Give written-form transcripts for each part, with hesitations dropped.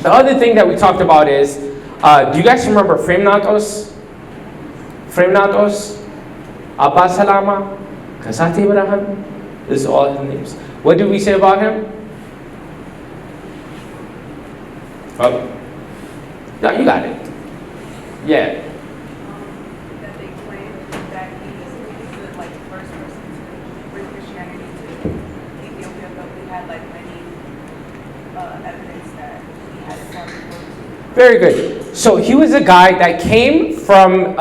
The other thing that we talked about is, do you guys remember Fremnatos? Fremnatos? Abba Salama? Kasati Ibrahim? This is all his names. What did we say about him? Oh. No, you got it. Yeah. That they claimed that he was like the first person to bring Christianity to Ethiopia, but we had like many evidence that he had it from before. Very good. So he was a guy that came from,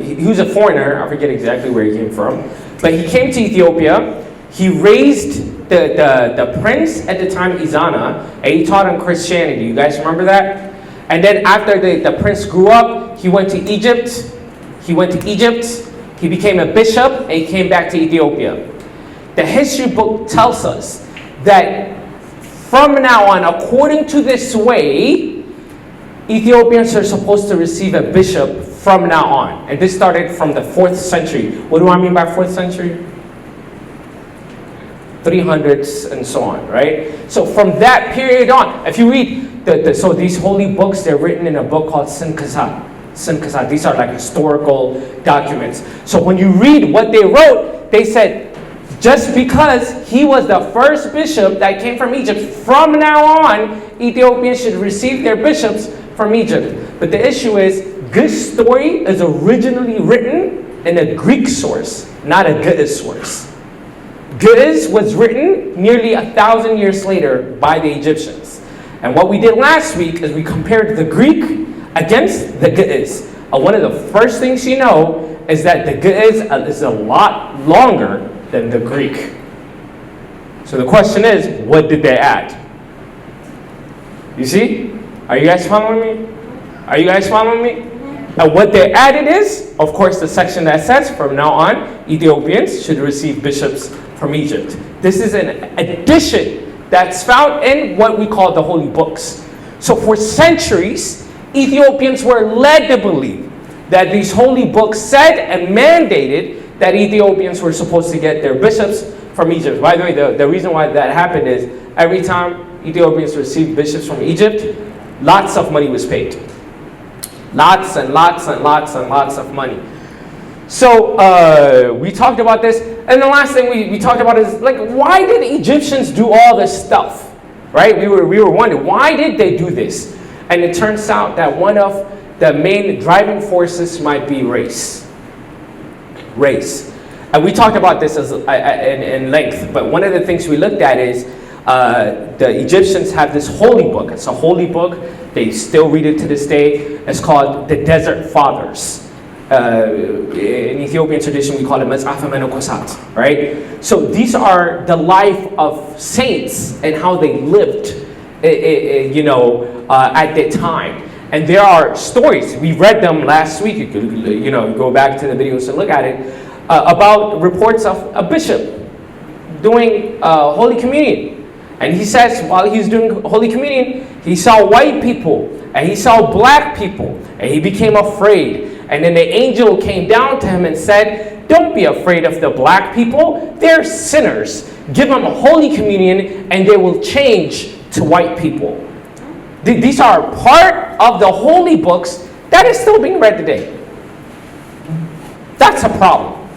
he was a foreigner, I forget exactly where he came from, but he came to Ethiopia. He raised the prince at the time, Izana, and he taught him Christianity. You guys remember that? And then after the prince grew up, he went to Egypt. He became a bishop, and he came back to Ethiopia. The history book tells us that from now on, according to this way, Ethiopians are supposed to receive a bishop from now on. And this started from the 4th century. What do I mean by 4th century? 300s and so on, right? So from that period on, if you read, so these holy books, they're written in a book called Sinkasa. These are like historical documents. So when you read what they wrote, they said, just because he was the first bishop that came from Egypt, from now on, Ethiopians should receive their bishops from Egypt. But the issue is, this story is originally written in a Greek source, not a Ge'ez source. Ge'ez was written nearly 1,000 years later by the Egyptians. And what we did last week is we compared the Greek against the Ge'ez. One of the first things you know is that the Ge'ez is a lot longer than the Greek. So the question is, what did they add? You see? Are you guys following me? Are you guys following me? And what they added is, of course, the section that says, from now on, Ethiopians should receive bishops from Egypt. This is an addition that's found in what we call the holy books. So for centuries, Ethiopians were led to believe that these holy books said and mandated that Ethiopians were supposed to get their bishops from Egypt. By the way, the reason why that happened is every time Ethiopians received bishops from Egypt, lots of money was paid. Lots and lots and lots and lots of money. So we talked about this, and the last thing we talked about is, like, why did Egyptians do all this stuff? Right? We were wondering, why did they do this? And it turns out that one of the main driving forces might be race. Race. And we talked about this in length, but one of the things we looked at is the Egyptians have this holy book. It's a holy book. They still read it to this day. It's called the Desert Fathers. In Ethiopian tradition, we call it Maz'af Menokosat, right? So these are the life of saints and how they lived, at that time. And there are stories. We read them last week. You could, go back to the videos and look at it, about reports of a bishop doing Holy Communion. And he says while he's doing Holy Communion, he saw white people and he saw black people, and he became afraid. And then the angel came down to him and said, don't be afraid of the black people. They're sinners. Give them a Holy Communion and they will change to white people. These are part of the holy books that is still being read today. That's a problem.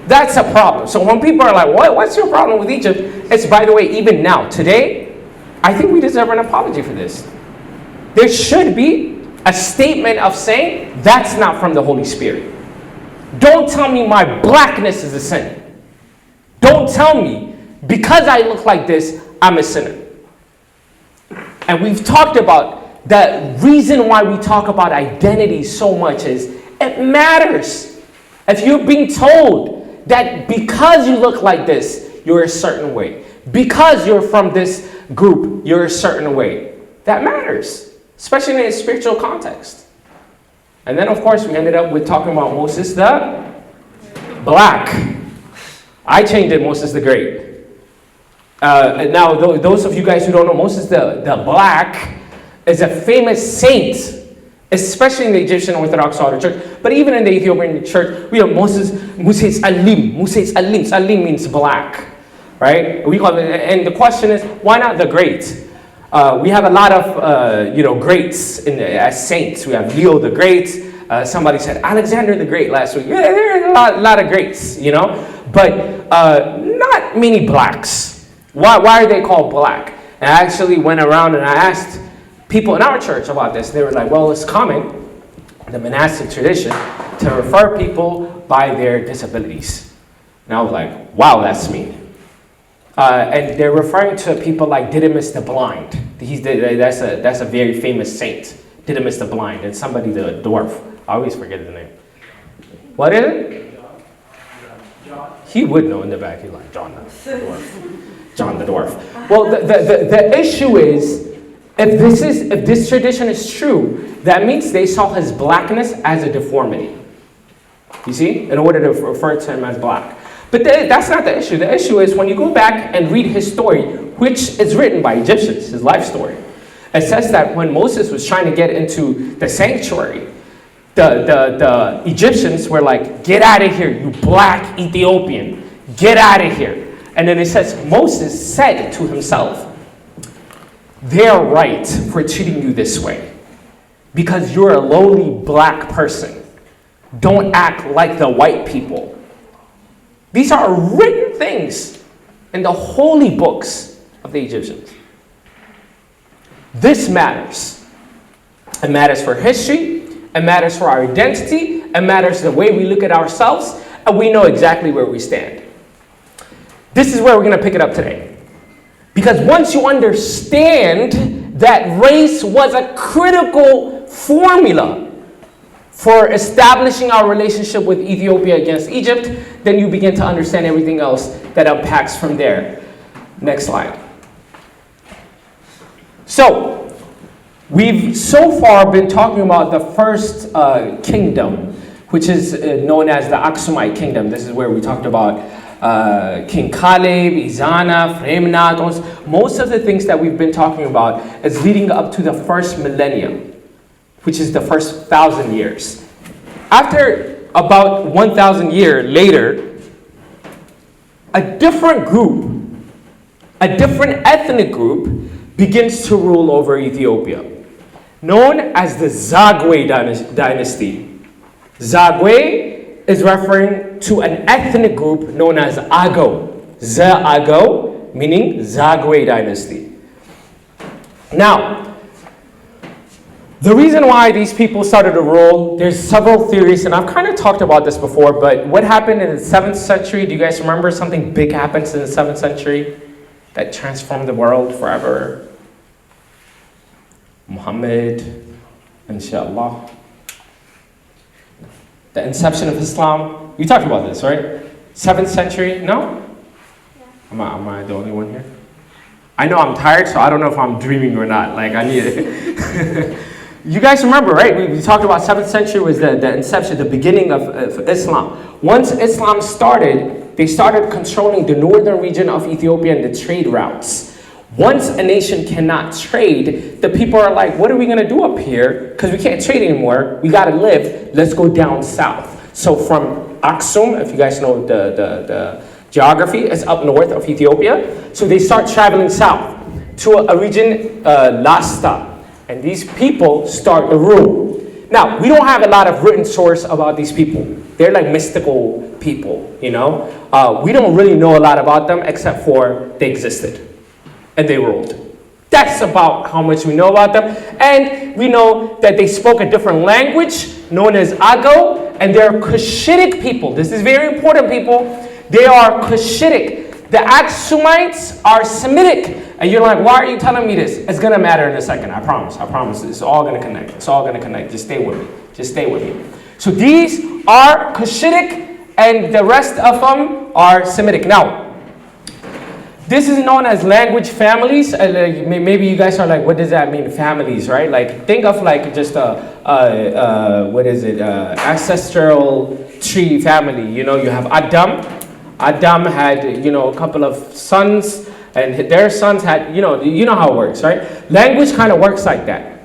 That's a problem. So when people are like, what's your problem with Egypt? It's, by the way, even now, today, I think we deserve an apology for this. There should be a statement of saying, that's not from the Holy Spirit. Don't tell me my blackness is a sin. Don't tell me, because I look like this, I'm a sinner. And we've talked about the reason why we talk about identity so much is it matters. If you're being told that because you look like this, you're a certain way. Because you're from this group, you're a certain way. That matters, especially in a spiritual context. And then, of course, we ended up with talking about Moses the Black. I changed it Moses the Great. Now, those of you guys who don't know, Moses the Black is a famous saint, especially in the Egyptian Orthodox Church, but even in the Ethiopian church, we have Moses Alim. Alim means black, right? We call it, and the question is, why not the Great? We have a lot of, greats as saints. We have Leo the Great. Somebody said Alexander the Great last week. Yeah, there are a lot of greats, but not many blacks. Why are they called black? And I actually went around and I asked people in our church about this. They were like, well, it's common, the monastic tradition, to refer people by their disabilities. And I was like, wow, that's me. And they're referring to people like Didymus the Blind. That's a very famous saint, Didymus the Blind, and somebody the dwarf. I always forget his name. What is it? John. He would know in the back. He's like, John the dwarf. John the dwarf. Well, the issue is, if this tradition is true, that means they saw his blackness as a deformity. You see? In order to refer to him as black. But that's not the issue. The issue is when you go back and read his story, which is written by Egyptians, his life story. It says that when Moses was trying to get into the sanctuary, the Egyptians were like, get out of here, you black Ethiopian. Get out of here. And then it says, Moses said to himself, they're right for treating you this way because you're a lowly black person. Don't act like the white people. These are written things in the holy books of the Egyptians. This matters. It matters for history. It matters for our identity. It matters the way we look at ourselves. And we know exactly where we stand. This is where we're going to pick it up today. Because once you understand that race was a critical formula for establishing our relationship with Ethiopia against Egypt, then you begin to understand everything else that unpacks from there. Next slide. So, we've so far been talking about the first kingdom, which is known as the Aksumite kingdom. This is where we talked about King Caleb, Izana, Haymanot. Most of the things that we've been talking about is leading up to the first millennium, which is the first 1,000 years. After about 1,000 years later, a different group, a different ethnic group begins to rule over Ethiopia, known as the Zagwe dynasty. Zagwe is referring to an ethnic group known as Ago. Ago, meaning Zagwe dynasty. Now, the reason why these people started to rule, there's several theories, and I've kind of talked about this before, but what happened in the 7th century, do you guys remember something big happened in the 7th century that transformed the world forever? Muhammad, inshallah. The inception of Islam. We talked about this, right? 7th century, no? Yeah. Am I the only one here? I know I'm tired, so I don't know if I'm dreaming or not. Like, I need it. You guys remember, right? We talked about 7th century was the inception, the beginning of Islam. Once Islam started, they started controlling the northern region of Ethiopia and the trade routes. Once a nation cannot trade, the people are like, what are we going to do up here? Because we can't trade anymore. We got to live. Let's go down south. So from Aksum, if you guys know the geography, is up north of Ethiopia. So they start traveling south to a region, Lasta. And these people start to rule. Now, we don't have a lot of written source about these people. They're like mystical people, We don't really know a lot about them except for they existed. And they ruled. That's about how much we know about them. And we know that they spoke a different language known as Ago. And they're Cushitic people. This is very important, people. They are Cushitic. The Aksumites are Semitic. And you're like, why are you telling me this? It's going to matter in a second. I promise. I promise. It's all going to connect. It's all going to connect. Just stay with me. Just stay with me. So these are Cushitic, and the rest of them are Semitic. Now, this is known as language families. Maybe you guys are like, what does that mean, families, right? Like, think of like just ancestral tree family. You have Adam. Adam had, a couple of sons, and their sons had, you know how it works, right? Language kind of works like that.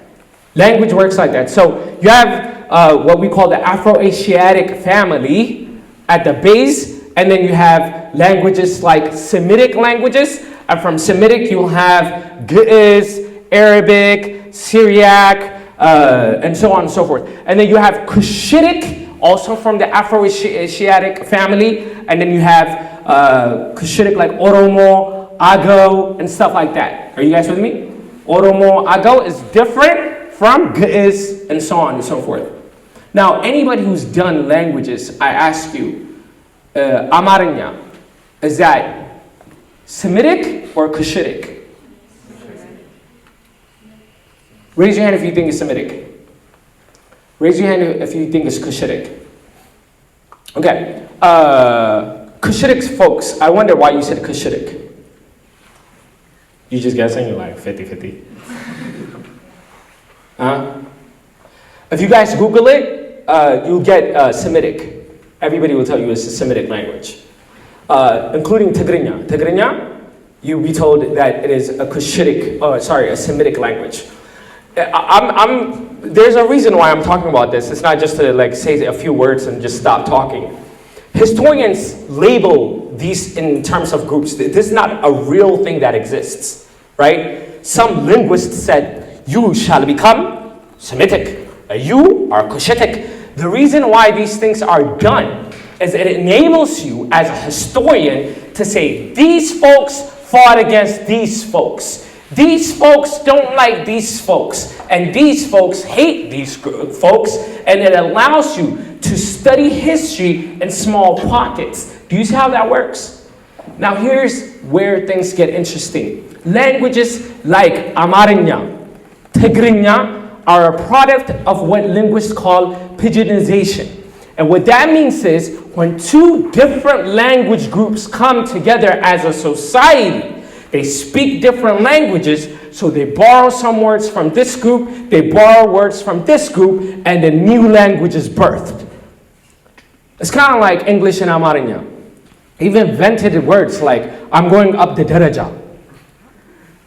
Language works like that. So you have what we call the Afro-Asiatic family at the base, and then you have languages like Semitic languages, and from Semitic you'll have Ge'ez Arabic, Syriac, and so on and so forth. And then you have Cushitic, also from the Afro-Asiatic family. And then you have Cushitic like Oromo, Ago, and stuff like that. Are you guys with me? Oromo, Ago is different from Ge'ez, and so on and so forth. Now, anybody who's done languages, I ask you, Amarinya, is that Semitic or Cushitic? Raise your hand if you think it's Semitic. Raise your hand if you think it's Cushitic. Okay. Cushitic folks, I wonder why you said Cushitic. You just guessing? You're like 50-50. If you guys Google it, you'll get Semitic. Everybody will tell you it's a Semitic language. Including Tigrinya. Tigrinya, you'll be told that it is a Cushitic, a Semitic language. There's a reason why I'm talking about this. It's not just to like say a few words and just stop talking. Historians label these in terms of groups. This is not a real thing that exists, right? Some linguists said, you shall become Semitic. You are Cushitic. The reason why these things are done is it enables you as a historian to say, these folks fought against these folks. These folks don't like these folks, and these folks hate these folks, and it allows you to study history in small pockets. Do you see how that works? Now here's where things get interesting. Languages like Amarinya, Tigrinya are a product of what linguists call pigeonization. And what that means is when two different language groups come together as a society, they speak different languages, so they borrow some words from this group, they borrow words from this group, and a new language is birthed. It's kind of like English and Amarinya. They've invented words like, I'm going up the daraja.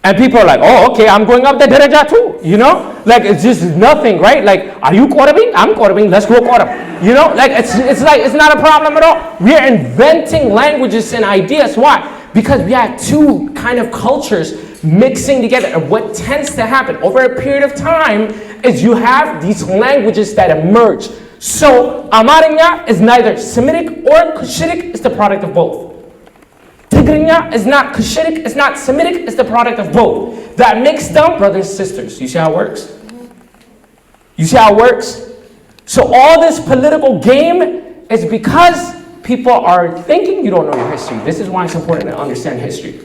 And people are like, oh, okay, I'm going up the daraja too, you know? Like, it's just nothing, right? Like, are you quartering? I'm quartering, let's go quarter. You know, like, it's not a problem at all. We're inventing languages and ideas. Why? Because we have two kind of cultures mixing together. And what tends to happen over a period of time is you have these languages that emerge. So Amarinya is neither Semitic or Cushitic, it's the product of both. Tigrinya is not Cushitic, it's not Semitic, it's the product of both. That mixed up, brothers and sisters. You see how it works? You see how it works? So all this political game is because people are thinking you don't know your history. This is why it's important to understand history.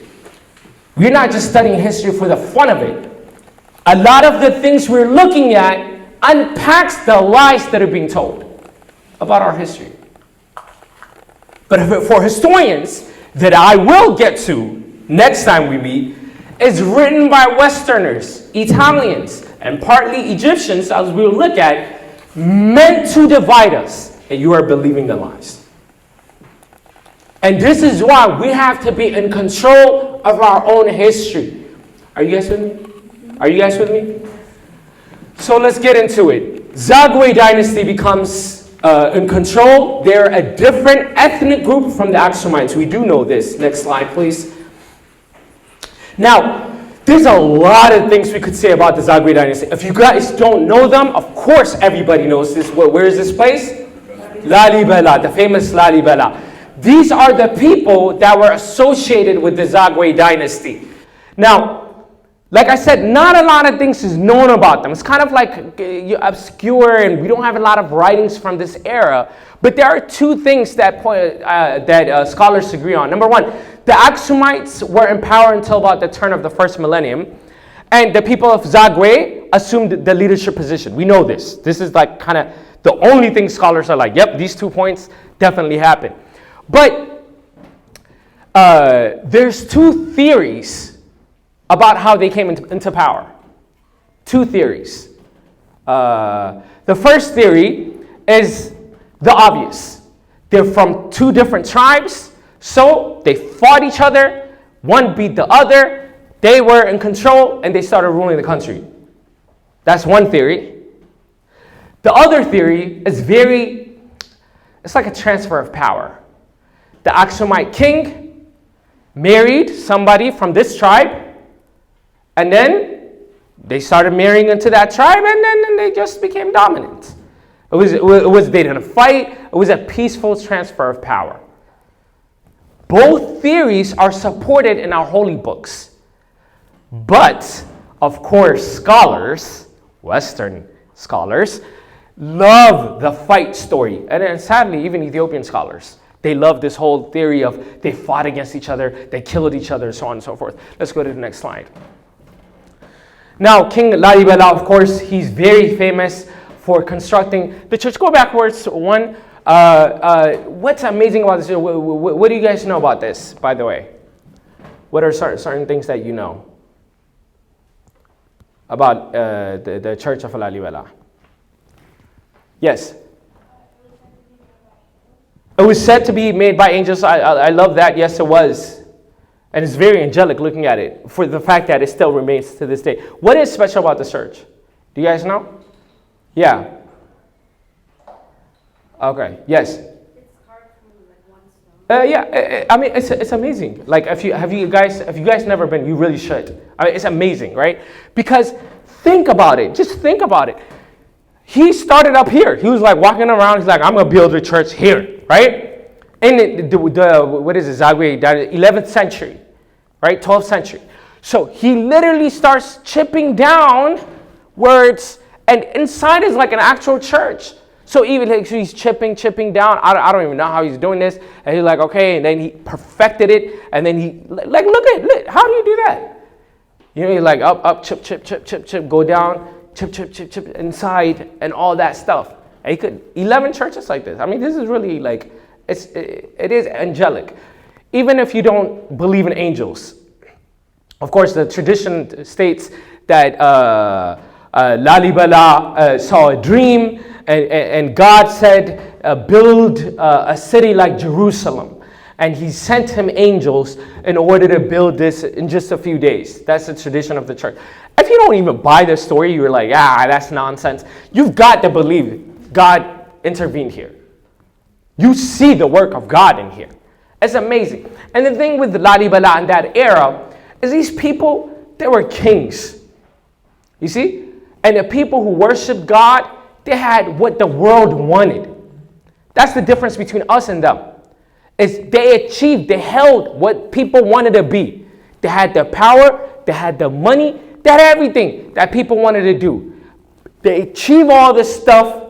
We're not just studying history for the fun of it. A lot of the things we're looking at unpacks the lies that are being told about our history. But for historians, that I will get to next time we meet, is written by Westerners, Italians, and partly Egyptians, as we'll look at, meant to divide us, and you are believing the lies. And this is why we have to be in control of our own history. Are you guys with me? Are you guys with me? So let's get into it. Zagwe dynasty becomes in control. They're a different ethnic group from the Aksumites. We do know this. Next slide, please. Now, there's a lot of things we could say about the Zagwe dynasty. If you guys don't know them, of course everybody knows this. Where is this place? Lalibela, the famous Lalibela. These are the people that were associated with the Zagwe dynasty. Now, like I said, not a lot of things is known about them. It's kind of like obscure, and we don't have a lot of writings from this era. But there are two things that scholars agree on. Number one, the Aksumites were in power until about the turn of the first millennium. And the people of Zagwe assumed the leadership position. We know this. This is like kind of the only thing scholars are like, yep, these 2 points definitely happen. But there's two theories about how they came into power. Two theories. The first theory is the obvious. They're from two different tribes, so they fought each other, one beat the other, they were in control, and they started ruling the country. That's one theory. The other theory is it's like a transfer of power. The Aksumite king married somebody from this tribe, and then They started marrying into that tribe, and then they just became dominant. They didn't fight. It was a peaceful transfer of power. Both theories are supported in our holy books. But, of course, scholars, Western scholars, love the fight story. And sadly, even Ethiopian scholars, they love this whole theory of they fought against each other, they killed each other, so on and so forth. Let's go to the next slide. Now, King Lalibela, of course, he's very famous for constructing the church. Go backwards one. What's amazing about this? What do you guys know about this, by the way? What are certain things that you know about the church of Lalibela? Yes. It was said to be made by angels. I love that. Yes, it was. And it's very angelic looking at it for the fact that it still remains to this day. What is special about the church? Do you guys know? Yeah. Okay. Yes. It's carved from like one stone. Yeah. I mean, it's amazing. Like, if you guys never been, you really should. I mean, it's amazing, right? Because think about it. Just think about it. He started up here. He was like walking around. He's like, I'm gonna build a church here, right? In the what is it? Zagwe, 11th century, right? 12th century. So he literally starts chipping down words, and inside is like an actual church. So even like, so he's chipping down. I don't even know how he's doing this. And he's like, okay, and then he perfected it. And then he like, look, how do you do that? You know, you're like up, chip, go down, chip inside, and all that stuff. And he could 11 churches like this. I mean, this is really like it is angelic. Even if you don't believe in angels, of course, the tradition states that Lalibela saw a dream, and God said, build a city like Jerusalem. And he sent him angels in order to build this in just a few days. That's the tradition of the church. If you don't even buy this story, you're like, that's nonsense. You've got to believe God intervened here. You see the work of God in here. It's amazing. And the thing with Lalibela in that era is these people, they were kings. You see? And the people who worshiped God, they had what the world wanted. That's the difference between us and them. Is they held what people wanted to be. They had the power, they had the money, they had everything that people wanted to do. They achieved all this stuff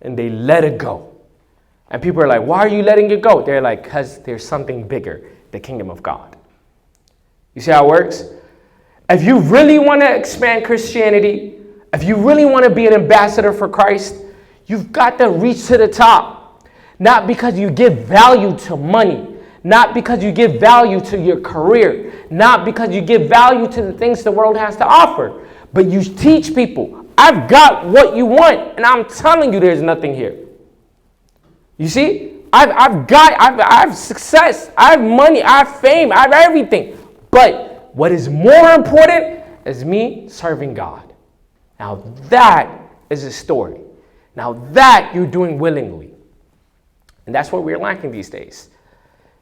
and they let it go. And people are like, why are you letting it go? They're like, because there's something bigger, the kingdom of God. You see how it works? If you really want to expand Christianity, if you really want to be an ambassador for Christ, you've got to reach to the top. Not because you give value to money, not because you give value to your career, not because you give value to the things the world has to offer, but you teach people, I've got what you want, and I'm telling you there's nothing here. You see? I have success, I have money, I have fame, I have everything. But what is more important is me serving God. Now that is a story. Now that you're doing willingly. And that's what we're lacking these days.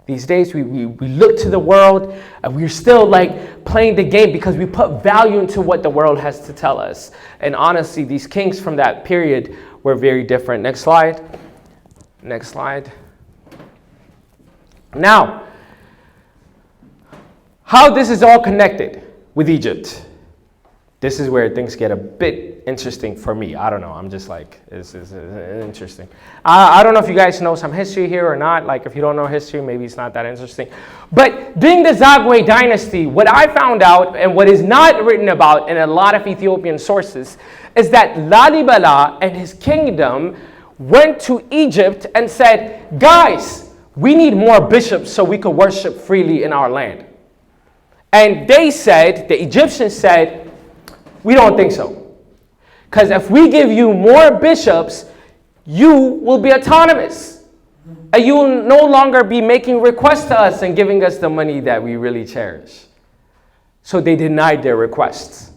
These days we look to the world and we're still like playing the game because we put value into what the world has to tell us. And honestly, these kings from that period were very different. Next slide. Next slide. Now, how this is all connected with Egypt. This is where things get a bit interesting for me. I don't know. I'm just like, it's interesting. I don't know if you guys know some history here or not. Like, if you don't know history, maybe it's not that interesting. But during the Zagwe dynasty, what I found out, and what is not written about in a lot of Ethiopian sources, is that Lalibela and his kingdom went to Egypt and said, guys, we need more bishops so we could worship freely in our land. And they said, the Egyptians said, we don't think so. Because if we give you more bishops, you will be autonomous. And you will no longer be making requests to us and giving us the money that we really cherish. So they denied their requests.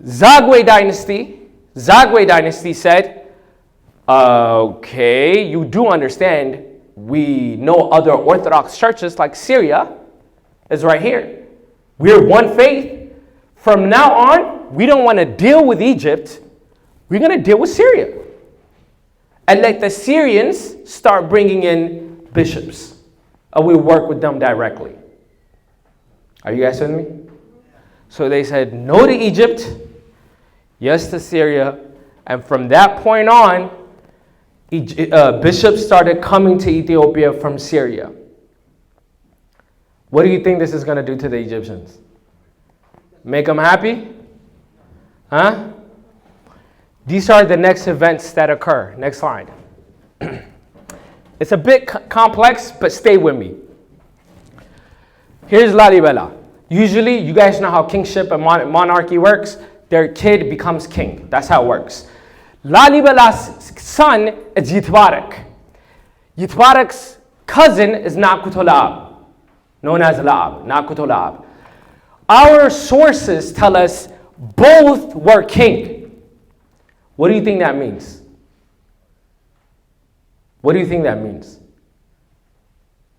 Zagwe dynasty said, okay, you do understand, we know other Orthodox churches like Syria is right here. We're one faith. from now on, we don't want to deal with Egypt. We're going to deal with Syria. And let the Syrians start bringing in bishops. And we'll work with them directly. Are you guys with me? So they said no to Egypt, yes to Syria. And from that point on, bishops started coming to Ethiopia from Syria. What do you think this is going to do to the Egyptians? Make them happy? Huh? These are the next events that occur. Next slide. It's a bit complex, but stay with me. Here's Lalibela. Usually, you guys know how kingship and monarchy works. Their kid becomes king. That's how it works. Lalibela's son is Yitbarek. Yitbarek's cousin is Nakutolab, known as Lab, Nakutolab. Our sources tell us both were king. What do you think that means? What do you think that means?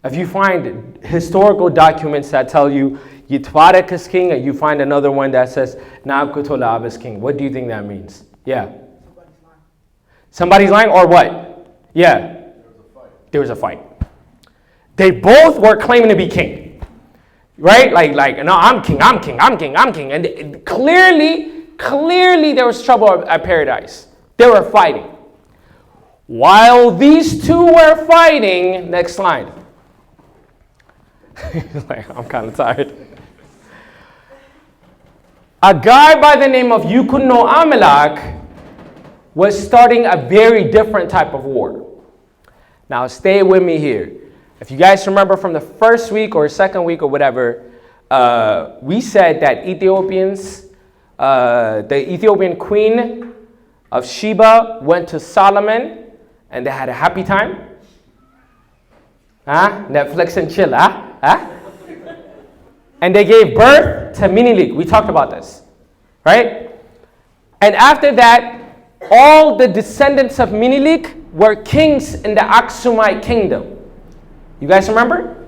If you find historical documents that tell you Yitbarek is king, and you find another one that says Nakutolab is king, what do you think that means? Yeah. Somebody's lying or what? Yeah. There was a fight. They both were claiming to be king. Right? Like, no, I'm king. And clearly there was trouble at paradise. They were fighting. While these two were fighting, next slide. Like, I'm kind of tired. A guy by the name of Yukuno Amalak was starting a very different type of war. Now, stay with me here. If you guys remember from the first week or second week or whatever, we said that the Ethiopian queen of Sheba went to Solomon and they had a happy time. Huh? Netflix and chill, huh? And they gave birth to Minilik. We talked about this, right? And after that, all the descendants of Minilik were kings in the Aksumite kingdom. You guys remember?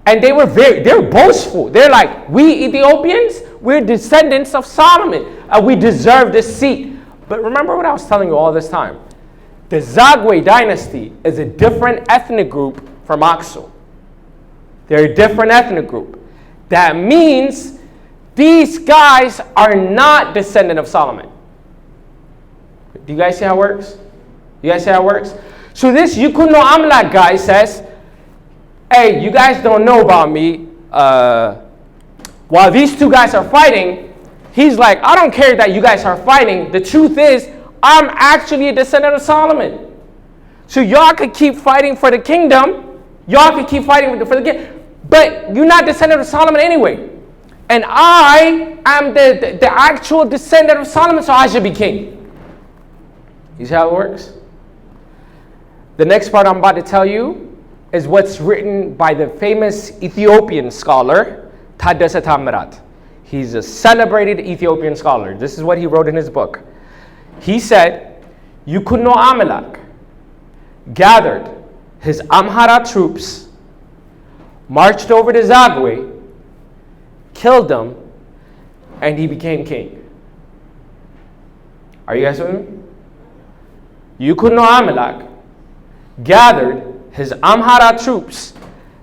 And they were boastful. They're like, we Ethiopians, we're descendants of Solomon, and we deserve this seat. But remember what I was telling you all this time. The Zagwe dynasty is a different ethnic group from Aksum. They're a different ethnic group. That means these guys are not descendant of Solomon. Do you guys see how it works? You guys see how it works? So this Yukuno Amlak guy says, hey, you guys don't know about me. While these two guys are fighting, he's like, I don't care that you guys are fighting. The truth is, I'm actually a descendant of Solomon. So y'all could keep fighting for the kingdom. Y'all could keep fighting for the kingdom. But you're not descendant of Solomon anyway. And I am the actual descendant of Solomon, so I should be king. You see how it works? The next part I'm about to tell you is what's written by the famous Ethiopian scholar, Taddese Tamirat. He's a celebrated Ethiopian scholar. This is what he wrote in his book. He said, Yukuno Amalak gathered his Amhara troops, marched over to Zagwe, killed them, and he became king. Are you guys with me? Yukuno Amalak gathered his Amhara troops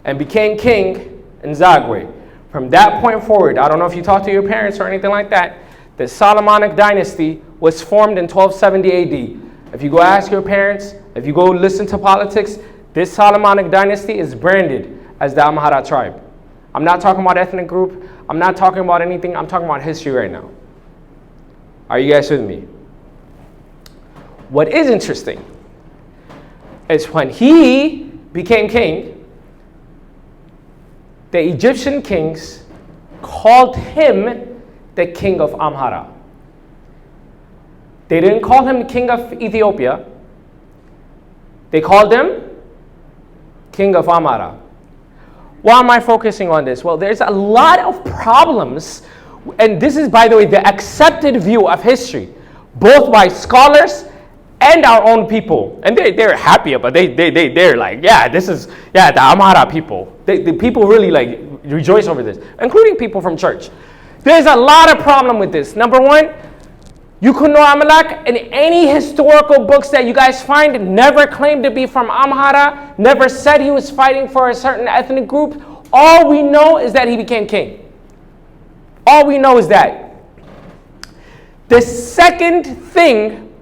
and became king in Zagwe. From that point forward, I don't know if you talked to your parents or anything like that, the Solomonic dynasty was formed in 1270 AD. If you go ask your parents, if you go listen to politics, this Solomonic dynasty is branded as the Amhara tribe. I'm not talking about ethnic group. I'm not talking about anything. I'm talking about history right now. Are you guys with me? What is interesting is when he became king, the Egyptian kings called him the king of Amhara. They didn't call him king of Ethiopia. They called him king of Amhara. Why am I focusing on this? Well, there's a lot of problems, and this is, by the way, the accepted view of history, both by scholars and our own people. And they're happy about it. They're like, the Amhara people. The people really like rejoice over this, including people from church. There's a lot of problem with this. Number one, Yukun no Amalek, in any historical books that you guys find, never claimed to be from Amhara, never said he was fighting for a certain ethnic group. All we know is that he became king. All we know is that. The second thing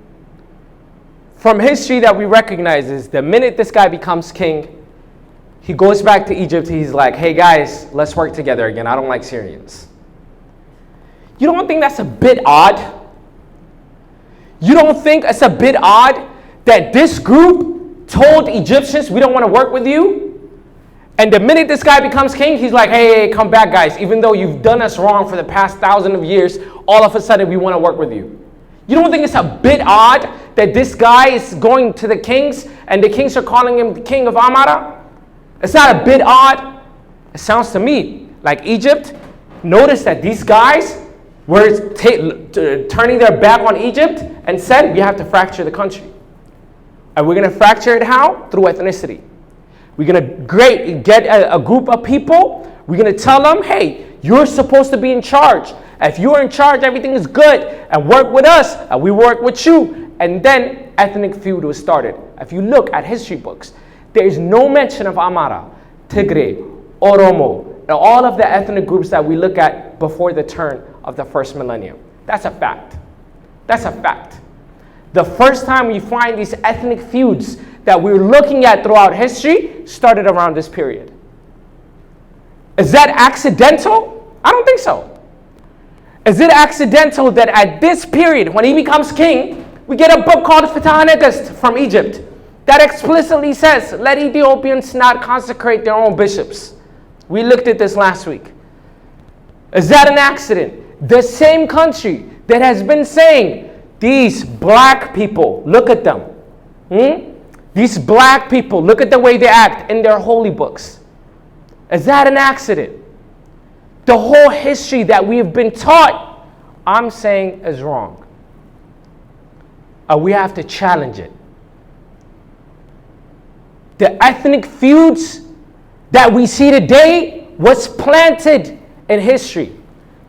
from history that we recognize is the minute this guy becomes king, he goes back to Egypt. He's like, hey guys, let's work together again. I don't like Syrians. You don't think that's a bit odd? You don't think it's a bit odd that this group told Egyptians, we don't want to work with you? And the minute this guy becomes king, he's like, hey, come back, guys. Even though you've done us wrong for the past 1,000 of years, all of a sudden we want to work with you. You don't think it's a bit odd that this guy is going to the kings and the kings are calling him the king of Amhara? It's not a bit odd. It sounds to me like Egypt noticed that these guys were turning their back on Egypt and said, we have to fracture the country. And we're going to fracture it how? Through ethnicity. We're going to get a group of people. We're going to tell them, hey, you're supposed to be in charge. If you're in charge, everything is good. And work with us, and we work with you. And then ethnic feud was started. If you look at history books, there is no mention of Amhara, Tigray, Oromo, and all of the ethnic groups that we look at before the turn of the first millennium. That's a fact. That's a fact. The first time we find these ethnic feuds that we're looking at throughout history started around this period. Is that accidental? I don't think so. Is it accidental that at this period, when he becomes king, we get a book called Fatahanekast from Egypt that explicitly says, let Ethiopians not consecrate their own bishops. We looked at this last week. Is that an accident? The same country that has been saying, these black people, look at them. These black people, look at the way they act in their holy books. Is that an accident? The whole history that we have been taught, I'm saying, is wrong. We have to challenge it. The ethnic feuds that we see today was planted in history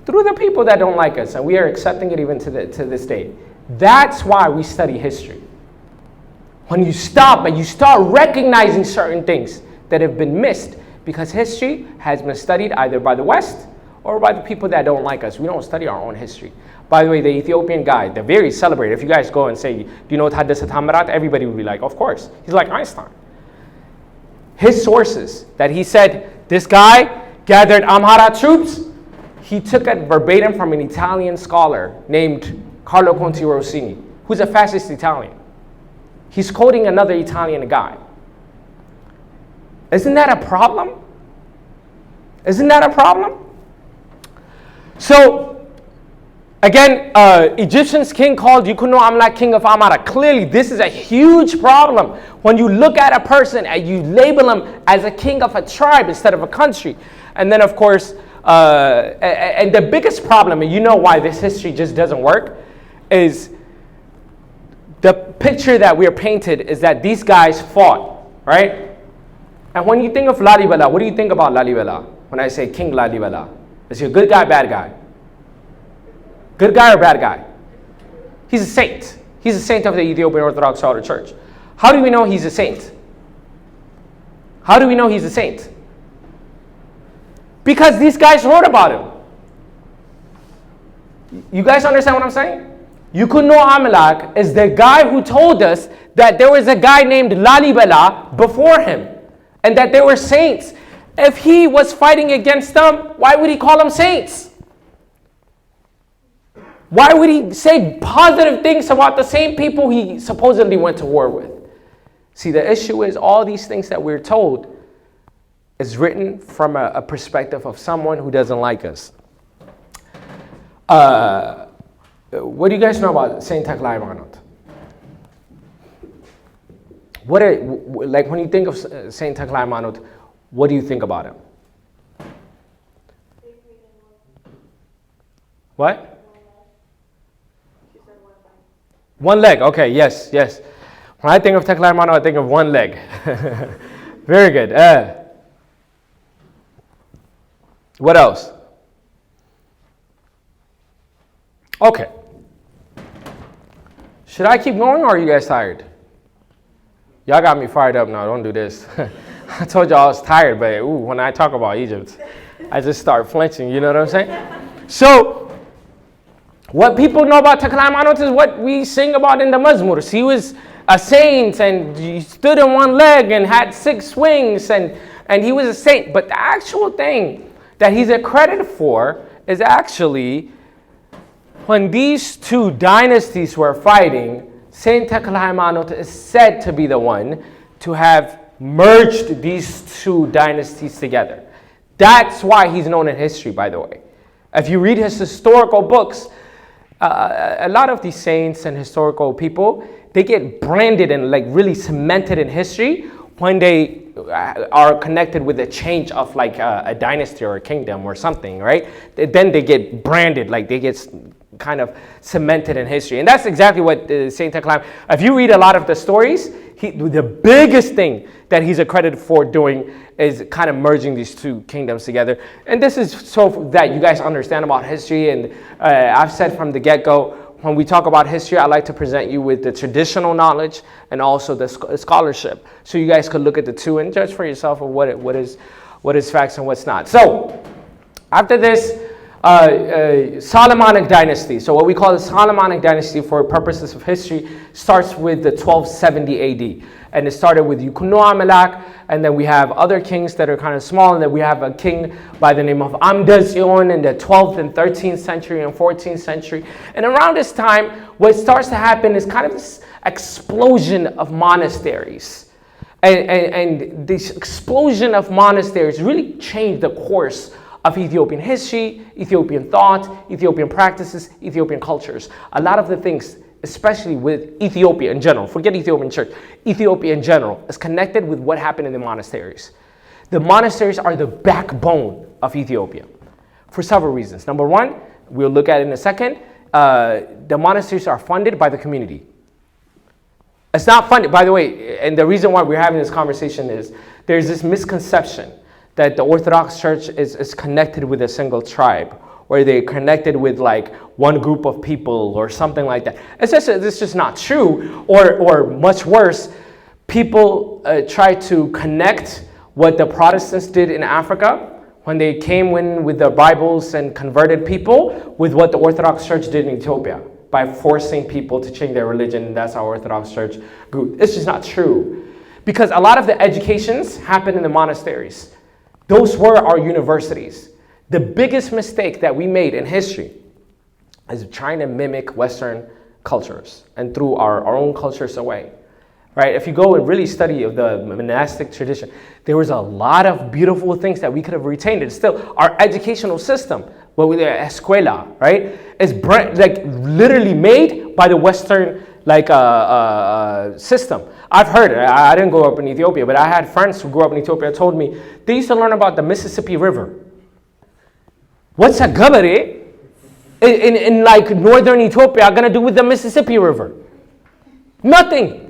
through the people that don't like us, and we are accepting it even to this day. That's why we study history. When you stop and you start recognizing certain things that have been missed, because history has been studied either by the West or by the people that don't like us. We don't study our own history. By the way, the Ethiopian guy, the very celebrated, if you guys go and say, do you know Taddesat Hamarat? Everybody would be like, of course. He's like Einstein. His sources that he said, this guy gathered Amhara troops, he took it verbatim from an Italian scholar named Carlo Conti Rossini, who's a fascist Italian. He's quoting another Italian guy. Isn't that a problem? Isn't that a problem? So, again, Egyptian's king called Yukuno Amlak king of Amhara. Clearly, this is a huge problem when you look at a person and you label him as a king of a tribe instead of a country. And then, of course, and the biggest problem, and you know why this history just doesn't work, is the picture that we are painted is that these guys fought, right? And when you think of Lalibela, what do you think about Lalibela? When I say King Lalibela, is he a good guy, bad guy? Good guy or bad guy? He's a saint. He's a saint of the Ethiopian Orthodox Church. How do we know he's a saint? How do we know he's a saint? Because these guys wrote about him. You guys understand what I'm saying? Yukuno Amalak is the guy who told us that there was a guy named Lalibela before him and that they were saints. If he was fighting against them, why would he call them saints? Why would he say positive things about the same people he supposedly went to war with? See, the issue is all these things that we're told is written from a perspective of someone who doesn't like us. What do you guys know about Saint Tekle Haymanot? Like when you think of Saint Tekle Haymanot, what do you think about him? What? One leg. Okay, yes. When I think of Tekle Haymanot, I think of one leg. Very good. What else? Okay. Should I keep going or are you guys tired? Y'all got me fired up now. Don't do this. I told y'all I was tired, but when I talk about Egypt, I just start flinching. You know what I'm saying? So, what people know about Tekle Haymanot is what we sing about in the Mazmurs. He was a saint and he stood on one leg and had 6 wings and he was a saint. But the actual thing that he's accredited for is actually when these 2 dynasties were fighting, Saint Tekle Haymanot is said to be the one to have merged these 2 dynasties together. That's why he's known in history, by the way. If you read his historical books, a lot of these saints and historical people, they get branded and like really cemented in history when they are connected with a change of like a dynasty or a kingdom or something, right? Then they get branded, like they get kind of cemented in history. And that's exactly what Saint Tekle, if you read a lot of the stories, the biggest thing that he's accredited for doing is kind of merging these 2 kingdoms together. And this is so that you guys understand about history. And I've said from the get-go, when we talk about history, I like to present you with the traditional knowledge and also the scholarship. So you guys could look at the 2 and judge for yourself of what is facts and what's not. So after this, Solomonic dynasty. So what we call the Solomonic dynasty for purposes of history starts with the 1270 AD. And it started with Yukuno-Amalak, and then we have other kings that are kind of small, and then we have a king by the name of Amdazion in the 12th and 13th century and 14th century. And around this time, what starts to happen is kind of this explosion of monasteries. And this explosion of monasteries really changed the course of Ethiopian history, Ethiopian thought, Ethiopian practices, Ethiopian cultures. A lot of the things, especially with Ethiopia in general, forget Ethiopian church, Ethiopia in general, is connected with what happened in the monasteries. The monasteries are the backbone of Ethiopia for several reasons. Number one, we'll look at it in a second, the monasteries are funded by the community. It's not funded, by the way, and the reason why we're having this conversation is there's this misconception that the Orthodox Church is connected with a single tribe, or they're connected with like one group of people or something like that. It's just not true, or much worse, people try to connect what the Protestants did in Africa when they came in with their Bibles and converted people with what the Orthodox Church did in Ethiopia by forcing people to change their religion, and that's how Orthodox Church grew. It's just not true, because a lot of the educations happened in the monasteries. Those were our universities. The biggest mistake that we made in history is trying to mimic Western cultures and threw our own cultures away. Right? If you go and really study the monastic tradition, there was a lot of beautiful things that we could have retained. It's still our educational system, what we escuela, right? Is like literally made by the Western system. I've heard it. I didn't grow up in Ethiopia, but I had friends who grew up in Ethiopia told me they used to learn about the Mississippi River. What's a gabare in like northern Ethiopia going to do with the Mississippi River? Nothing.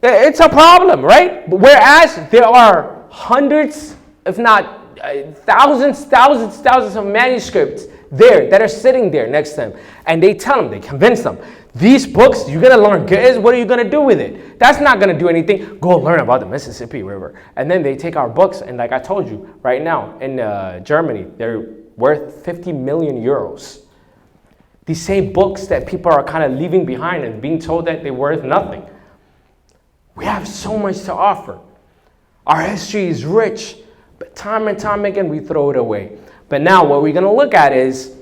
It's a problem, right? Whereas there are hundreds, if not thousands of manuscripts there that are sitting there next to them. And they tell them, they convince them, these books, you're going to learn Ge'ez, what are you going to do with it? That's not going to do anything. Go learn about the Mississippi River. And then they take our books, and like I told you, right now in Germany, they're worth 50 million euros. These same books that people are kind of leaving behind and being told that they're worth nothing. We have so much to offer. Our history is rich, but time and time again, we throw it away. But now what we're going to look at is,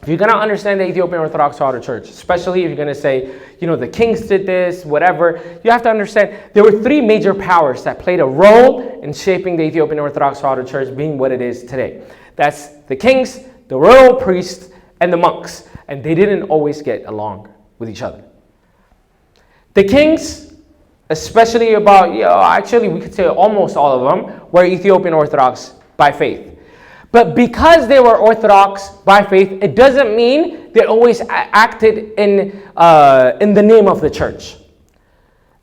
if you're going to understand the Ethiopian Orthodox Church, especially if you're going to say, the kings did this, whatever, you have to understand there were 3 major powers that played a role in shaping the Ethiopian Orthodox Church being what it is today. That's the kings, the royal priests, and the monks. And they didn't always get along with each other. The kings, especially actually we could say almost all of them, were Ethiopian Orthodox by faith. But because they were Orthodox by faith, it doesn't mean they always acted in the name of the church.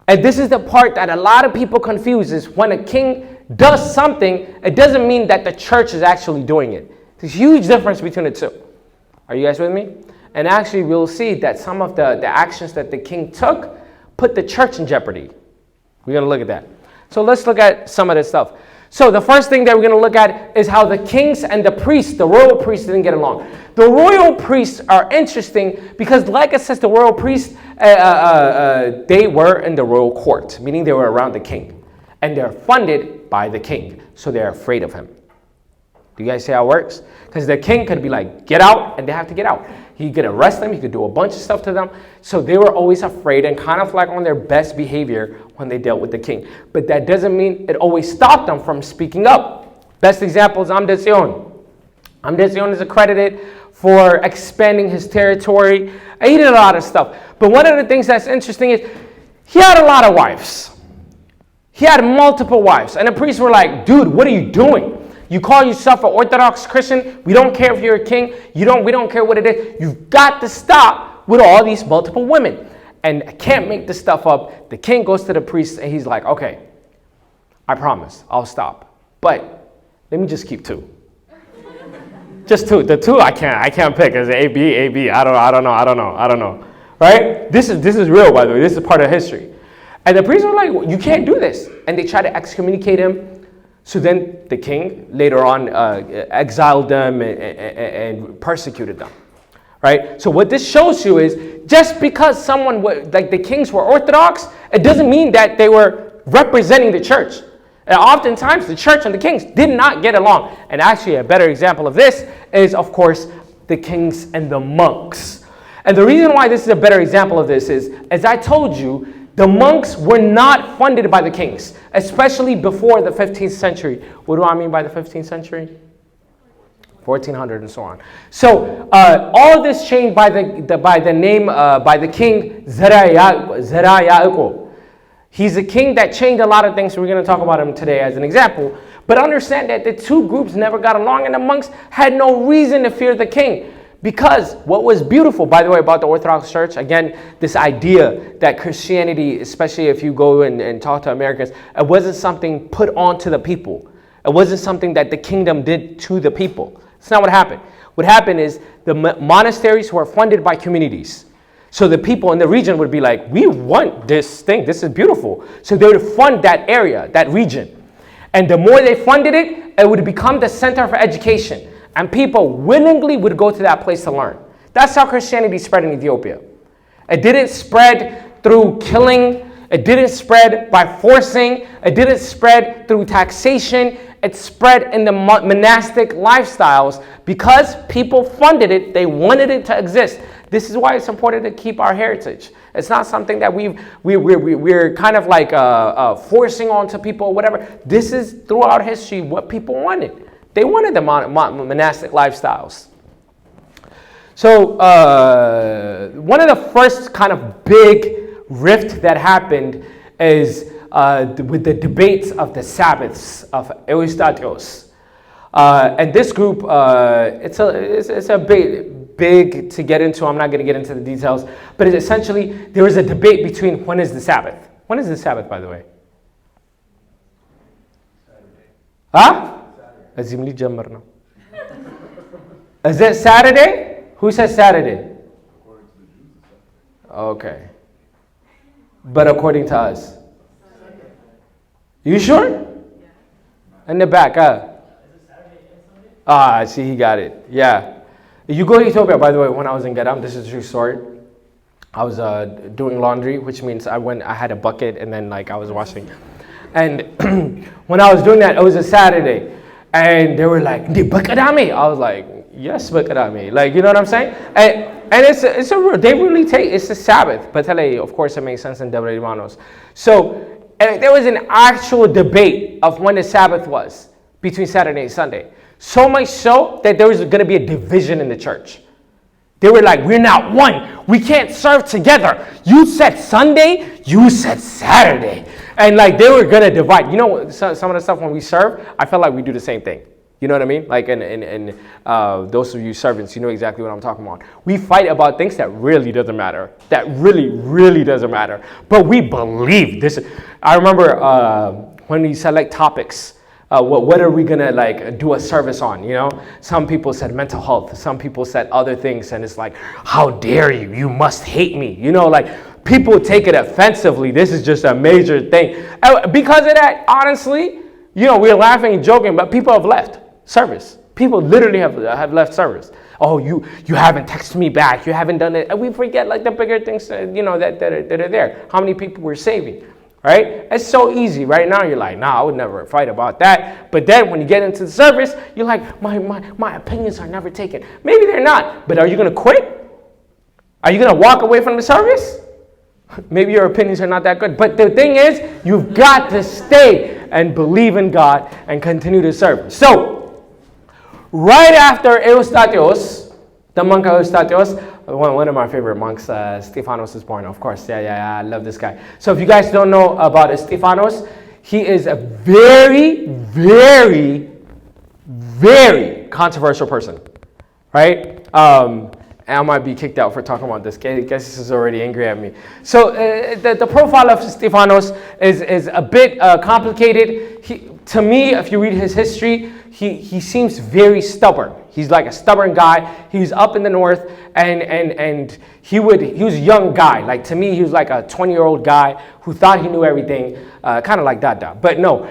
And this is the part that a lot of people confuse, is when a king does something, it doesn't mean that the church is actually doing it. There's a huge difference between the two. Are you guys with me? And actually, we'll see that some of the actions that the king took put the church in jeopardy. We're going to look at that. So let's look at some of this stuff. So the first thing that we're going to look at is how the kings and the priests, the royal priests, didn't get along. The royal priests are interesting because, like it says, the royal priests, they were in the royal court, meaning they were around the king. And they're funded by the king, so they're afraid of him. Do you guys see how it works? Because the king could be like, get out, and they have to get out. He could arrest them, he could do a bunch of stuff to them. So they were always afraid and kind of like on their best behavior when they dealt with the king. But that doesn't mean it always stopped them from speaking up. Best example is Ahmed. Ahmed is accredited for expanding his territory. He did a lot of stuff. But one of the things that's interesting is he had a lot of wives. He had multiple wives. And the priests were like, dude, what are you doing? You call yourself an Orthodox Christian. We don't care if you're a king. We don't care what it is. You've got to stop with all these multiple women. And I can't make this stuff up. The king goes to the priest and he's like, okay, I promise, I'll stop. But let me just keep 2. Just 2. The 2 I can't pick. Is it A, B? I don't know. Right? This is real, by the way. This is part of history. And the priests were like, well, you can't do this. And they try to excommunicate him. So then the king later on exiled them and persecuted them, right? So what this shows you is just because someone, like the kings were Orthodox, it doesn't mean that they were representing the church. And oftentimes the church and the kings did not get along. And actually a better example of this is, of course, the kings and the monks. And the reason why this is a better example of this is, as I told you, the monks were not funded by the kings, especially before the 15th century. What do I mean by the 15th century? 1400 and so on. So all of this changed by the king Zagwe. He's a king that changed a lot of things. So we're going to talk about him today as an example. But understand that the two groups never got along, and the monks had no reason to fear the king. Because what was beautiful, by the way, about the Orthodox Church, again, this idea that Christianity, especially if you go and talk to Americans, it wasn't something put onto the people. It wasn't something that the kingdom did to the people. That's not what happened. What happened is the monasteries were funded by communities. So the people in the region would be like, we want this thing. This is beautiful. So they would fund that area, that region. And the more they funded it, it would become the center for education. And people willingly would go to that place to learn. That's how Christianity spread in Ethiopia. It didn't spread through killing. It didn't spread by forcing. It didn't spread through taxation. It spread in the monastic lifestyles because people funded it. They wanted it to exist. This is why it's important to keep our heritage. It's not something that we're kind of like forcing onto people or whatever. This is throughout history what people wanted. They wanted the monastic lifestyles. So one of the first kind of big rift that happened is with the debates of the Sabbaths of Eustathios. And this group, it's a big to get into. I'm not going to get into the details. But it's essentially, there was a debate between when is the Sabbath. When is the Sabbath, by the way? Huh? Is it Saturday? Who says Saturday? Okay. But according to us? You sure? In the back, see, he got it. Yeah. You go to Ethiopia, by the way, when I was in Gran, this is a true story. I was doing laundry, which means I had a bucket and then like I was washing. And when I was doing that, it was a Saturday. And they were like, "Di bakadami." I was like, "Yes, bakadami." Like, you know what I'm saying? And it's a real. They really take. It's a Sabbath, but of course, it makes sense in Debre Hermanos. So there was an actual debate of when the Sabbath was between Saturday and Sunday. So much so that there was going to be a division in the church. They were like, "We're not one. We can't serve together. You said Sunday. You said Saturday." And like they were gonna divide. You know, some of the stuff when we serve, I felt like we do the same thing. You know what I mean? Like, and those of you servants, you know exactly what I'm talking about. We fight about things that really doesn't matter. That really doesn't matter. But we believe this. I remember when we select topics what are we gonna like do a service on? You know, some people said mental health, some people said other things, and it's like, how dare you? You must hate me. You know, like people take it offensively. This is just a major thing. Because of that, honestly, you know, we're laughing and joking, but people have left service. People literally have left service. Oh, you haven't texted me back. You haven't done it. And we forget like the bigger things, you know, that are there. How many people we're saving, right? It's so easy. Right now, you're like, nah, I would never fight about that. But then when you get into the service, you're like, my opinions are never taken. Maybe they're not. But are you going to quit? Are you going to walk away from the service? Maybe your opinions are not that good. But the thing is, you've got to stay and believe in God and continue to serve. So, right after Eustatios, the monk Eustatios, one of my favorite monks, Stephanos is born, of course. Yeah, I love this guy. So if you guys don't know about Stephanos, he is a very, very, very controversial person, right? I might be kicked out for talking about this. I guess this is already angry at me. So the profile of Stephanos is a bit complicated. To me, if you read his history, he seems very stubborn. He's like a stubborn guy. He was up in the north, and he was a young guy. Like to me, he was like a 20-year-old guy who thought he knew everything, kind of like Dada. But no.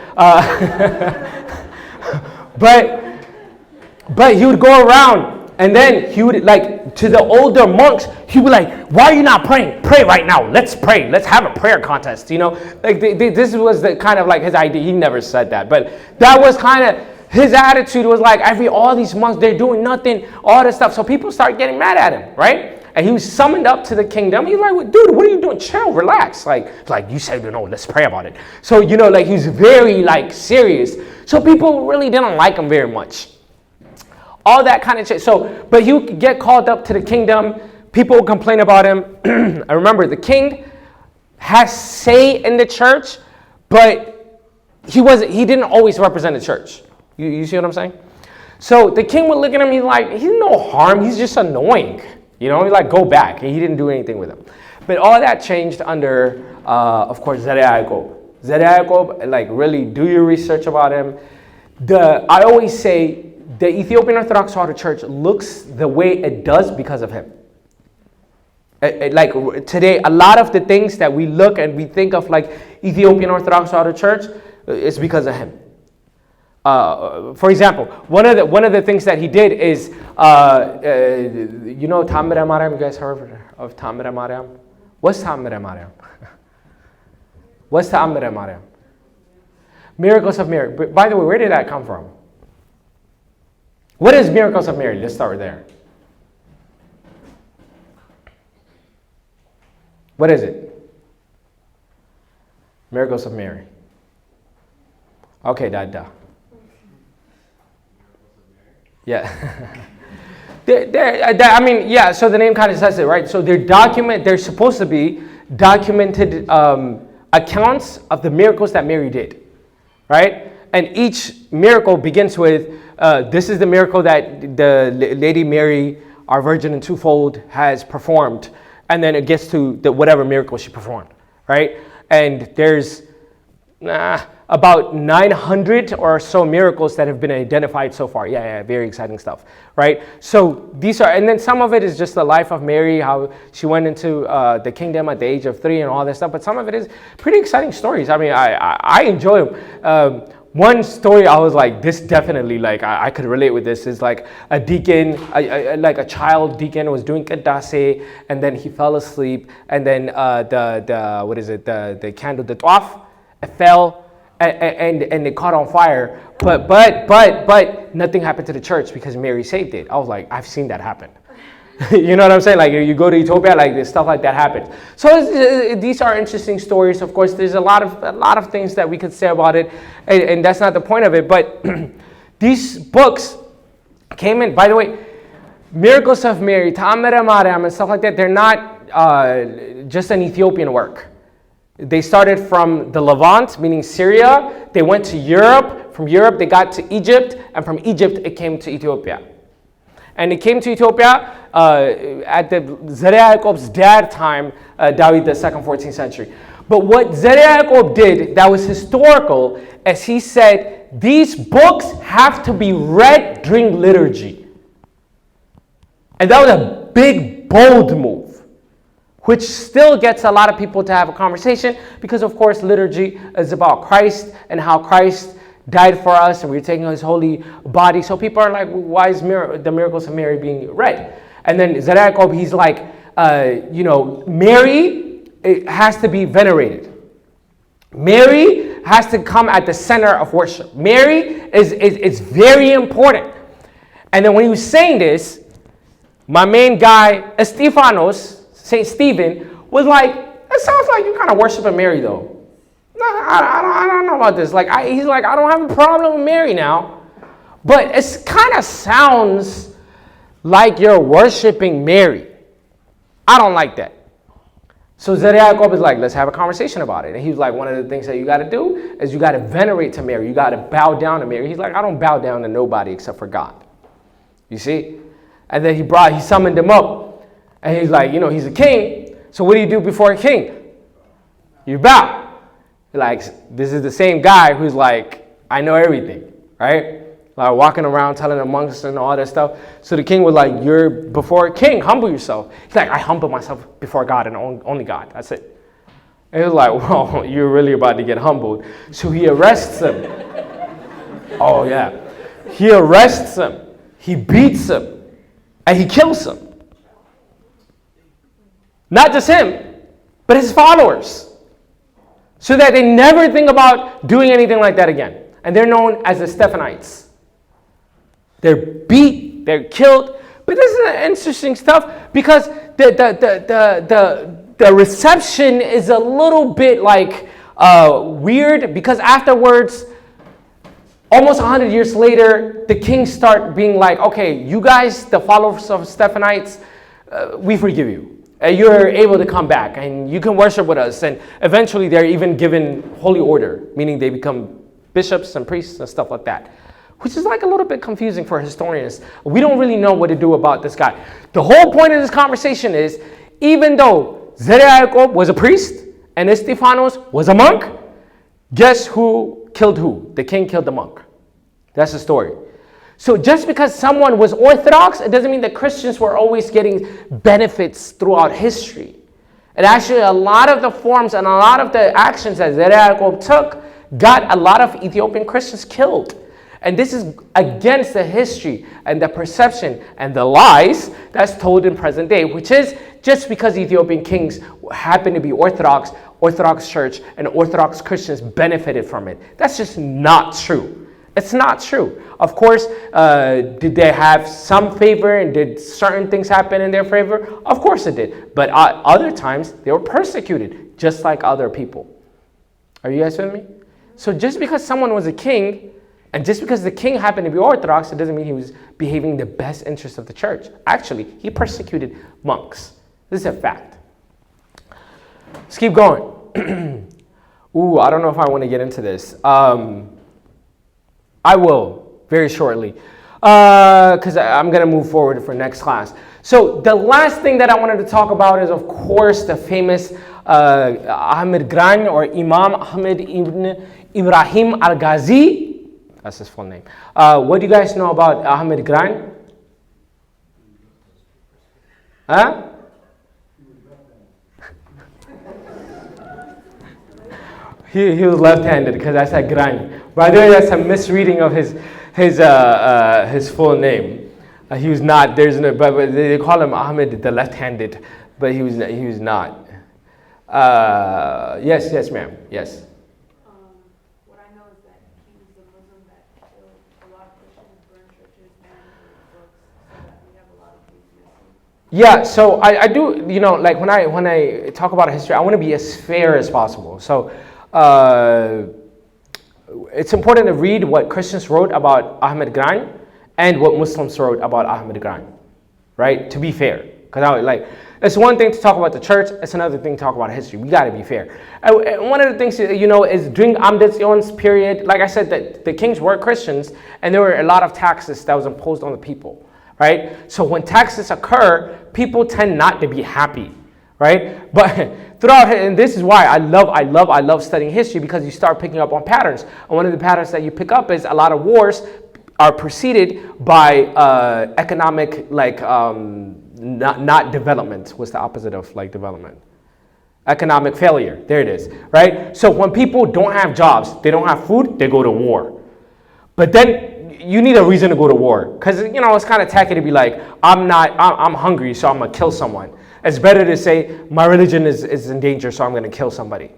But he would go around. And then he would, like, to the older monks, he would like, why are you not praying? Pray right now. Let's pray. Let's have a prayer contest, you know? Like, this was the kind of like his idea. He never said that. But that was kind of, his attitude was like, all these monks, they're doing nothing, all this stuff. So people start getting mad at him, right? And he was summoned up to the kingdom. He's like, dude, what are you doing? Chill, relax. Like you said, no, let's pray about it. So, you know, like he's very, like, serious. So people really didn't like him very much. All that kind of shit. So, but he would get called up to the kingdom. People would complain about him. I remember the king has say in the church, but he didn't always represent the church. You see what I'm saying? So the king would look at him. He's like, he's no harm. He's just annoying. You know, he's like, go back. He didn't do anything with him. But all that changed under, of course, Zagwe. Zagwe, like, really do your research about him. I always say, the Ethiopian Orthodox Church looks the way it does because of him. Like today, a lot of the things that we look and we think of like Ethiopian Orthodox Church is because of him. For example, one of the things that he did is, you know, Tamira Mariam. You guys heard of Tamira Mariam? What's Tamira Mariam? What's Tamira Mariam? Miracles of Mary. By the way, where did that come from? What is Miracles of Mary? Let's start there. What is it? Miracles of Mary. Okay, Dada. Yeah. I mean, yeah, so the name kind of says it, right? So they're supposed to be documented accounts of the miracles that Mary did, right? And each miracle begins with, this is the miracle that the Lady Mary, our Virgin and Twofold, has performed. And then it gets to whatever miracle she performed, right? And there's about 900 or so miracles that have been identified so far. Yeah, very exciting stuff, right? So these are, and then some of it is just the life of Mary, how she went into the kingdom at the age of 3 and all that stuff. But some of it is pretty exciting stories. I mean, I enjoy them. One story I was like, this definitely, like, I could relate with this, is like a deacon, like a child deacon was doing Qaddase, and then he fell asleep, and then the candle, the tawaf, it fell, and it caught on fire, but nothing happened to the church because Mary saved it. I was like, I've seen that happen. You know what I'm saying? Like you go to Ethiopia, like this stuff like that happens. So these are interesting stories. Of course, there's a lot of things that we could say about it, and that's not the point of it. But these books came in. By the way, Miracles of Mary, Ta'amira Mariam, and stuff like that. They're not just an Ethiopian work. They started from the Levant, meaning Syria. They went to Europe. From Europe, they got to Egypt, and from Egypt, it came to Ethiopia. And it came to Ethiopia at the Zagwe's dad time, Dawit II, 14th century. But what Zagwe did that was historical, as he said, said, these books have to be read during liturgy. And that was a big, bold move, which still gets a lot of people to have a conversation because, of course, liturgy is about Christ and how Christ died for us and we're taking his holy body. So people are like, why is the miracles of Mary being read? And then Zagwe, he's like, Mary has to be venerated. Mary has to come at the center of worship. Mary is very important. And then when he was saying this, my main guy, St. Stephen, was like, it sounds like you kind of worshiping Mary though. No, I don't know about this. He's like, I don't have a problem with Mary now. But it kind of sounds like you're worshiping Mary. I don't like that. So Zagwe is like, let's have a conversation about it. And he was like, one of the things that you got to do is you got to venerate to Mary. You got to bow down to Mary. He's like, I don't bow down to nobody except for God. You see? And then he summoned him up. And he's like, he's a king. So what do you do before a king? You bow. Like, this is the same guy who's like, I know everything, right? Like walking around telling the monks and all that stuff. So the king was like, you're before a king, humble yourself. He's like, I humble myself before God and only God. That's it. And he was like, well, you're really about to get humbled. So he arrests him. Oh, yeah. He arrests him. He beats him. And he kills him. Not just him, but his followers. So that they never think about doing anything like that again. And they're known as the Stephanites. They're beat, they're killed. But this is interesting stuff because the reception is a little bit like weird because afterwards, almost 100 years later, the kings start being like, okay, you guys, the followers of Stephanites, we forgive you. You're able to come back and you can worship with us. And eventually they're even given holy order, meaning they become bishops and priests and stuff like that, which is like a little bit confusing for historians. We don't really know what to do about this guy. The whole point of this conversation is, even though Zagwe was a priest and Estefanos was a monk, guess who killed who? The king killed the monk. That's the story. So just because someone was Orthodox, it doesn't mean that Christians were always getting benefits throughout history. And actually, a lot of the forms and a lot of the actions that Zagwe took got a lot of Ethiopian Christians killed. And this is against the history and the perception and the lies that's told in present day, which is just because Ethiopian kings happen to be Orthodox Church, and Orthodox Christians benefited from it. That's just not true. It's not true. Of course, did they have some favor and did certain things happen in their favor? Of course it did. But other times, they were persecuted, just like other people. Are you guys with me? So just because someone was a king, and just because the king happened to be Orthodox, it doesn't mean he was behaving in the best interest of the church. Actually, he persecuted monks. This is a fact. Let's keep going. Ooh, I don't know if I want to get into this. I will, very shortly, because I'm going to move forward for next class. So the last thing that I wanted to talk about is, of course, the famous Ahmed Gran, or Imam Ahmed ibn Ibrahim al-Ghazi. That's his full name. What do you guys know about Ahmed Gran? Huh? He was left-handed because I said Gran. By the way, that's a misreading of his full name. He was not. There's no. But they call him Ahmed the left-handed, but he was not. Yes, ma'am. Yes. What I know is that he was the Muslim that killed a lot of Christians, burned churches, and books, so that we have a lot of things missing. Yeah. So I do. Like when I talk about history, I want to be as fair as possible. So. It's important to read what Christians wrote about Ahmed Gran and what Muslims wrote about Ahmed Gran, right? To be fair. Because it's one thing to talk about the church, it's another thing to talk about history. We got to be fair. And one of the things, is during Amdetsion's period, like I said, that the kings were Christians, and there were a lot of taxes that was imposed on the people, right? So when taxes occur, people tend not to be happy, right? But and this is why I love studying history, because you start picking up on patterns. And one of the patterns that you pick up is a lot of wars are preceded by economic, like, not development. What's the opposite of like development? Economic failure. There it is, right? So when people don't have jobs, they don't have food, they go to war. But then you need a reason to go to war, because it's kind of tacky to be like, I'm hungry, so I'm gonna kill someone. It's better to say my religion is in danger, so I'm gonna kill somebody.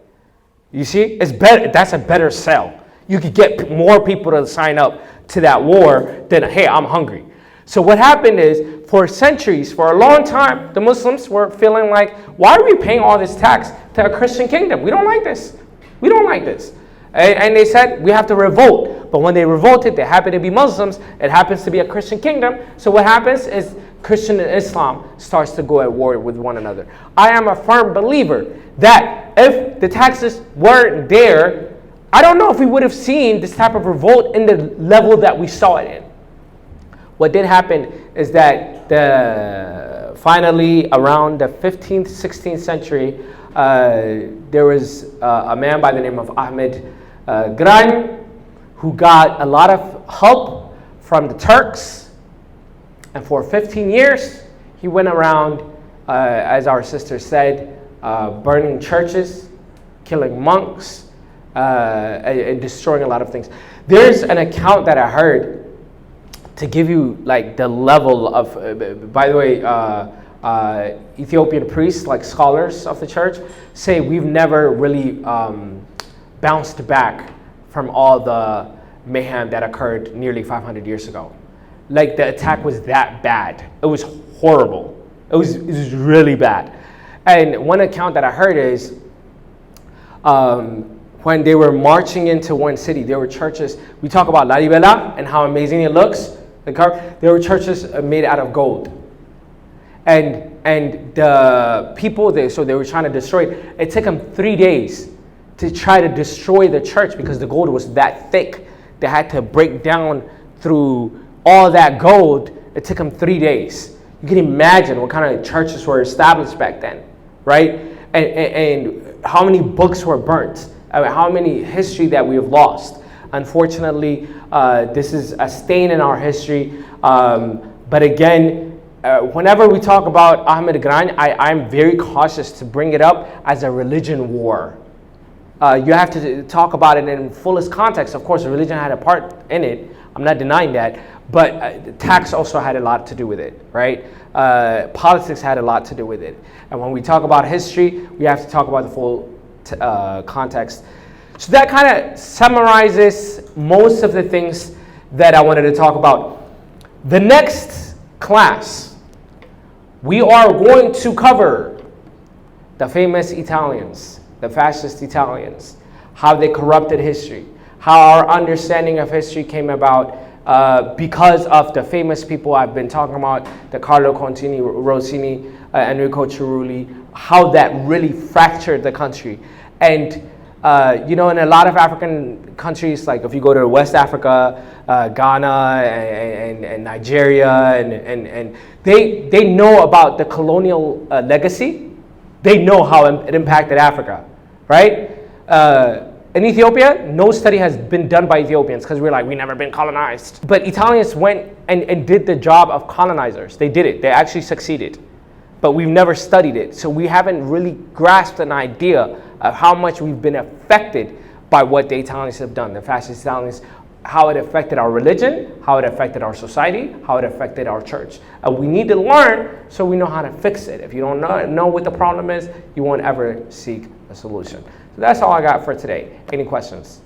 You see, it's better. That's a better sell. You could get more people to sign up to that war than, hey, I'm hungry. So what happened is, for centuries, for a long time, the Muslims were feeling like, why are we paying all this tax to a Christian kingdom? We don't like this. We don't like this. And they said, we have to revolt. But when they revolted, they happen to be Muslims. It happens to be a Christian kingdom. So what happens is Christian and Islam starts to go at war with one another. I am a firm believer that if the taxes weren't there, I don't know if we would have seen this type of revolt in the level that we saw it in. What did happen is that finally around the 15th, 16th century, there was a man by the name of Ahmed Gran, who got a lot of help from the Turks. And for 15 years, he went around, as our sister said, burning churches, killing monks, and destroying a lot of things. There's an account that I heard, to give you like the level of, by the way, Ethiopian priests, like scholars of the church, say we've never really bounced back from all the mayhem that occurred nearly 500 years ago. Like the attack was that bad. It was horrible. It was really bad. And one account that I heard is when they were marching into one city, there were churches. We talk about Lalibela and how amazing it looks. There were churches made out of gold. And the people there, so they were trying to destroy it. It took them 3 days to try to destroy the church because the gold was that thick. They had to break down through all that gold. It took them 3 days. You can imagine what kind of churches were established back then, right? And how many books were burnt, how many history that we have lost. Unfortunately, this is a stain in our history. But again, whenever we talk about Ahmed Gran, I'm very cautious to bring it up as a religion war. You have to talk about it in fullest context. Of course, religion had a part in it. I'm not denying that. But tax also had a lot to do with it, right? Politics had a lot to do with it. And when we talk about history, we have to talk about the full context. So that kind of summarizes most of the things that I wanted to talk about. The next class, we are going to cover the famous Italians, the fascist Italians, how they corrupted history, how our understanding of history came about because of the famous people I've been talking about, the Carlo Contini, Rossini, Enrico Cerulli, how that really fractured the country. And in a lot of African countries, like if you go to West Africa, Ghana, and Nigeria, and they know about the colonial legacy. They know how it impacted Africa, right? In Ethiopia, no study has been done by Ethiopians because we're like, we've never been colonized. But Italians went and did the job of colonizers. They did it. They actually succeeded. But we've never studied it. So we haven't really grasped an idea of how much we've been affected by what the Italians have done, the fascist Italians, how it affected our religion, how it affected our society, how it affected our church. We need to learn so we know how to fix it. If you don't know what the problem is, you won't ever seek a solution. So that's all I got for today. Any questions?